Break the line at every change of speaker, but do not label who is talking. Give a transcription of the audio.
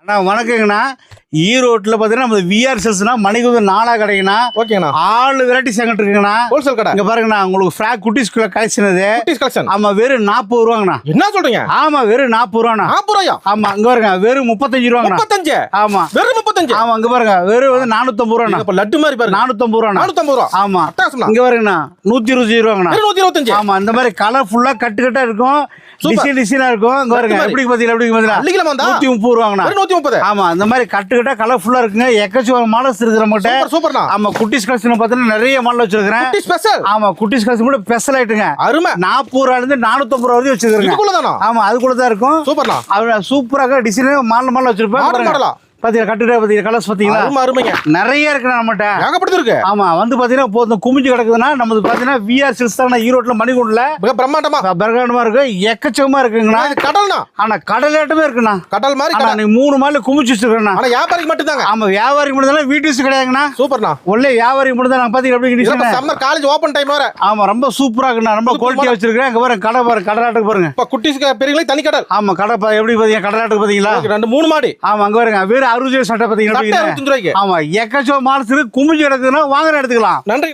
அண்ணா வணக்கங்கண்ணா. ஈரோட்டில் பார்த்தீங்கன்னா நம்ம விஆர் செல்ஸ்னா மணிக்கு 4 கடைங்கண்ணா.
ஓகேண்ணா.
6 வெரைட்டிஸ் எங்கிட்ட இருக்குங்கண்ணா.
ஹோல்சேல் கடை.
இங்க பாருங்கண்ணா, உங்களுக்கு ஃப்ராக் குட்டிஸ்குள்ள கலெக்ஷன் இது.
குட்டீஸ் கலெக்ஷன்.
ஆமா, வெறும் 40 ரூபாங்கண்ணா.
என்ன சொல்றீங்க?
ஆமா, வெறும் 40 ரூபாண்ணா.
40 ரூபாயா?
ஆமா, இங்க பாருங்க, வெறும் 35 ரூபாங்கண்ணா.
35?
ஆமா,
வெறும் 35?
ஆமா, இங்க பாருங்க, வெறும் வந்து 450 ரூபாண்ணா.
அப்ப லட்டு மாதிரி பாருங்க.
450 ரூபாண்ணா.
450 ரூபா.
ஆமா,
அட்டகாசம்ண்ணா.
இங்க பாருங்கண்ணா, 125 ரூபாங்கண்ணா.
வெறும் 125?
ஆமா, இந்த மாதிரி கலர்ஃபுல்லா கட்டா இருக்கும், டிசைன் டிசைனா இருக்கும். இங்க பாருங்க, எப்படி பாத்தீங்களா
அள்ளிக்கலாமா வந்தா?
130 ரூபாங்கண்ணா.
வெறும் 130?
ஆமா, இந்த மாதிரி கட்டா கலர்ஃபுல்லா இருக்குங்க. எக்கச்சக்க மாடல்ஸ் இருக்கு நம்மகிட்ட.
சூப்பர் சூப்பர்ண்ணா.
ஆமா, குட்டிஸ் கலெக்ஷன் பாத்தீங்கன்னா நிறைய மாடல் வச்சிருக்கேன்.
குட்டி ஸ்பெஷல்.
ஆமா, குட்டிஸ் கலெக்ஷன் கூட ஸ்பெஷல் ஆயிட்டுங்க.
அருமை.
40 ரூபாயில இருந்து 450 ரூபா வரைக்கும் வச்சிருக்கேன்.
இதுக்குள்ளதானா?
ஆமா, அதுக்குள்ள தான் இருக்கும்.
சூப்பர்ண்ணா.
அவ சூப்பராக டிசைன் மாடல் வச்சிருப்பேன்.
மாடல் மாடலா?
பாத்தீங்களா, கட்டுடா பாத்தீங்களா, கலர்ஸ் பாத்தீங்களா?
அருமை அருமைங்க.
நிறைய இருக்கு நம்மகிட்ட.
ஏகப்பட்டது இருக்கு.
ஆமா, வந்து பாத்தீங்கன்னா இப்போ குமிஞ்சு கிடக்குதுன்னா நமக்கு பாத்தீங்கன்னா விஆர் சில்க்ஸ் தான் ஈரோட்ல மணிகுண்டுல
மிக பிரம்மாண்டமா
பிரகாண்டமா இருக்கு. எக்கச்சக்கமா இருக்குங்கண்ணா.
இது கடல்னா?
ஆனா கடலாட்டமே இருக்குண்ணா.
கடல் மாதிரி
ஆனா
கடல்.
நீ 3 மாடல குமிச்சு வச்சிருக்கேண்ணா.
ஆனா வியாபாரிக்கு மட்டும் தாங்க.
ஆமா, வியாபாரிக்கு மட்டும் தான், வீட்டு யூஸ் கிடையாதுங்கண்ணா.
சூப்பர்ண்ணா.
ஒல்லே வியாபாரிக்கு மட்டும் தான். நான் பாத்தீங்க எப்படி
இப்ப சம்மர் காலேஜ் ஓபன் டைம் வர.
ஆமா, ரொம்ப சூப்பரா இருக்குண்ணா. ரொம்ப குவாலிட்டியா வச்சிருக்கேன். அங்க பாருங்க, கடை பாருங்க, கடலாட்டுக்கு பாருங்க.
இப்ப குட்டீஸ்க்கு பெரியவங்களுக்கு தனி கடல்.
ஆமா, கடை எப்படி பாத்தீங்க, கடலாட்டுக்கு பாத்தீங்களா?
2 3 மாடி.
ஆமா, அங்க பாருங்க, வேற 60 சட்டை பாத்தீங்கன்னா.
சட்டை 65 ரூபாய்க்கு.
ஆமா, எக்கச்சோ மால்ஸ் குமிஞ்சு கிடக்குதுன்னா வாங்குற எடுத்துக்கலாம்.
நன்றி.